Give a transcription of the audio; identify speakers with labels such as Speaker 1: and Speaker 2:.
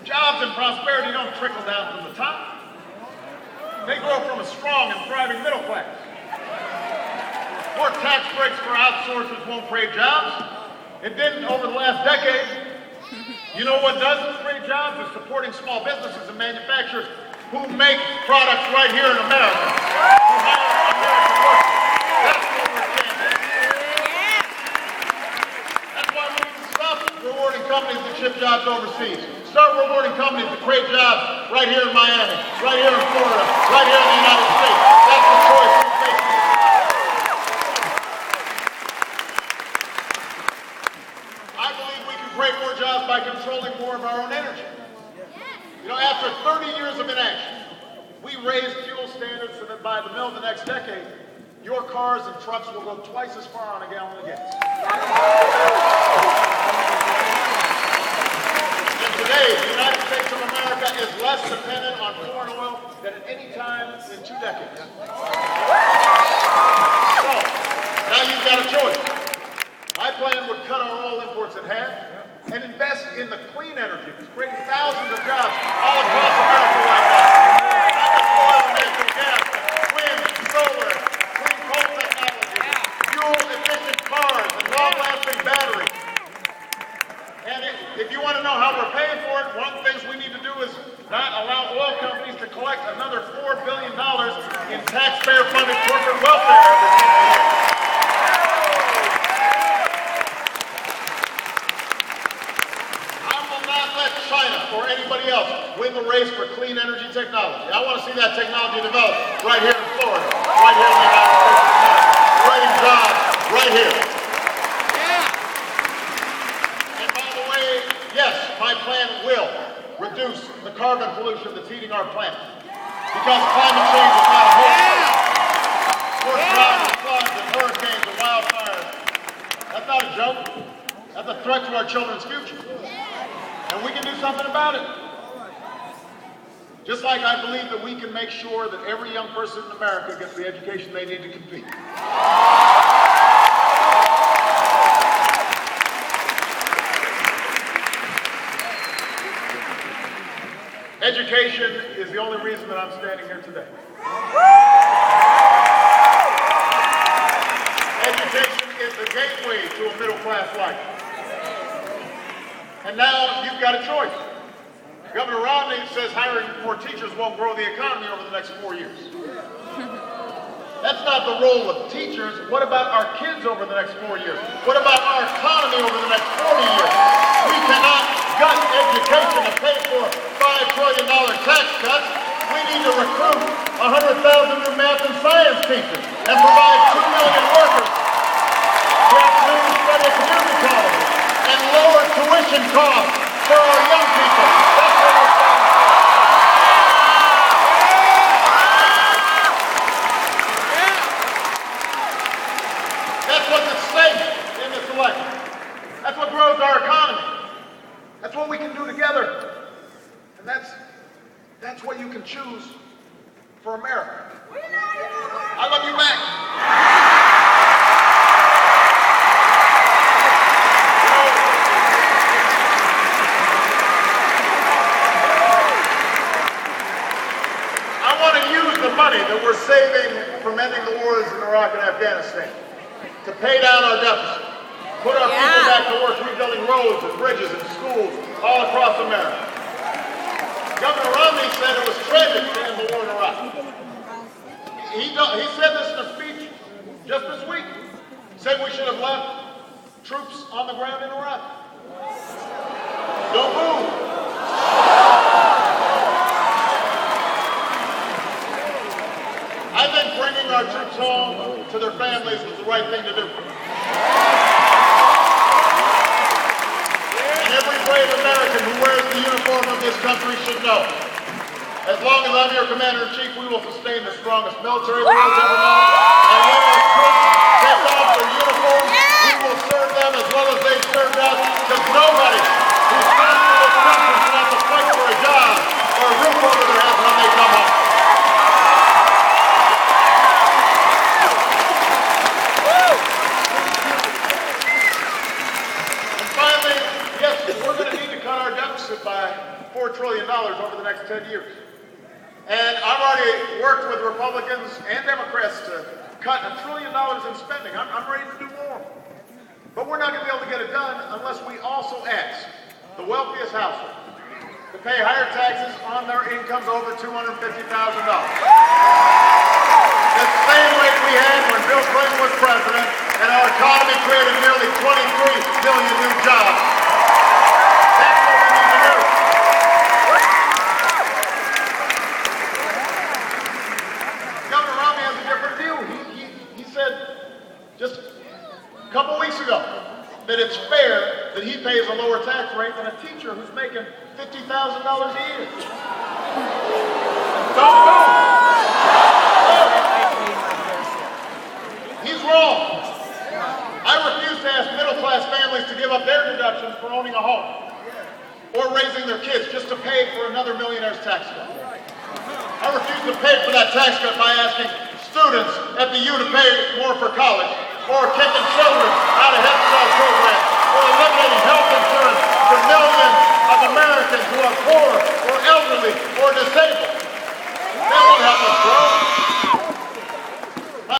Speaker 1: Jobs and prosperity don't trickle down from the top. They grow from a strong and thriving middle class. More tax breaks for outsourcers won't create jobs. It didn't over the last decade. You know what doesn't create jobs? Is supporting small businesses and manufacturers who make products right here in America. Who hire American workers. That's what we're changing. That's why we need to stop rewarding companies that ship jobs overseas. Start rewarding companies that create jobs right here in Miami, right here in Florida, right here in the United States. That's the choice we're making. I believe we can create more jobs by controlling more of our own energy. You know, after 30 years of inaction, we raised fuel standards so that by the middle of the next decade, your cars and trucks will go twice as far on a gallon of gas. And today, the United States of America is less dependent on foreign oil than at any time in 2 decades. So, now you've got a choice. My plan would cut our oil imports in half and invest in the clean energy, creating thousands of jobs all across America right now. Not just oil and natural gas, but wind, solar, clean coal technology, fuel-efficient cars, and long-lasting batteries. And if you want to know how we're paying for it, one of the things we need to do is not allow oil companies to collect another $4 billion in taxpayer-funded corporate welfare every single year. China or anybody else win the race for clean energy technology. I want to see that technology develop right here in Florida, right here in the United States of America, creating jobs right here. And by the way, yes, my plan will reduce the carbon pollution that's heating our planet. Because climate change is not a hoax. More drought and floods and hurricanes and wildfires. That's not a joke. That's a threat to our children's future. And we can do something about it. Just like I believe that we can make sure that every young person in America gets the education they need to compete. Education is the only reason that I'm standing here today. Education is the gateway to a middle-class life. And now you've got a choice. Governor Romney says hiring more teachers won't grow the economy over the next 4 years. That's not the role of teachers. What about our kids over the next 4 years? What about our economy over the next 40 years? We cannot gut education to pay for $5 trillion tax cuts. We need to recruit 100,000 new math and science teachers and provide 2 million workers who have new study community colleges and lower tuition costs for our young people. That's what we're saying. That's what's at stake in this election. That's what grows our economy. That's what we can do together. And that's what you can choose for America. I love you back. Money that we're saving from ending the wars in Iraq and Afghanistan to pay down our deficit, put our people back to work rebuilding roads and bridges and schools all across America. Governor Romney said it was tragic to end the war in Iraq. He said this in a speech just this week. He said we should have left troops on the ground in Iraq. Don't move. I think bringing our troops home to their families was the right thing to do. And every brave American who wears the uniform of this country should know, as long as I'm your commander-in-chief, we will sustain the strongest military the world's ever known. And when our troops take off their uniforms, we will serve them as well as they've served us, because nobody who stands for this country should have to fight for a job or a roof over their heads when they come home. By $4 trillion over the next 10 years. And I've already worked with Republicans and Democrats to cut $1 trillion in spending. I'm ready to do more. But we're not going to be able to get it done unless we also ask the wealthiest households to pay higher taxes on their incomes over $250,000. The same rate we had when Bill Clinton was president, and our economy created nearly 23 million new jobs. That's what we need to do. Governor Romney has a different view. He said just a couple weeks ago that it's fair that he pays a lower tax rate than a teacher who's making $50,000 a year. Don't do it. He's wrong. I refuse to ask middle-class families to give up their deductions for owning a home or raising their kids just to pay for another millionaire's tax cut. I refuse to pay for that tax cut by asking students at the U to pay more for college, or kicking children out of Head Start programs, or eliminating health insurance for millions of Americans who are poor or elderly or disabled.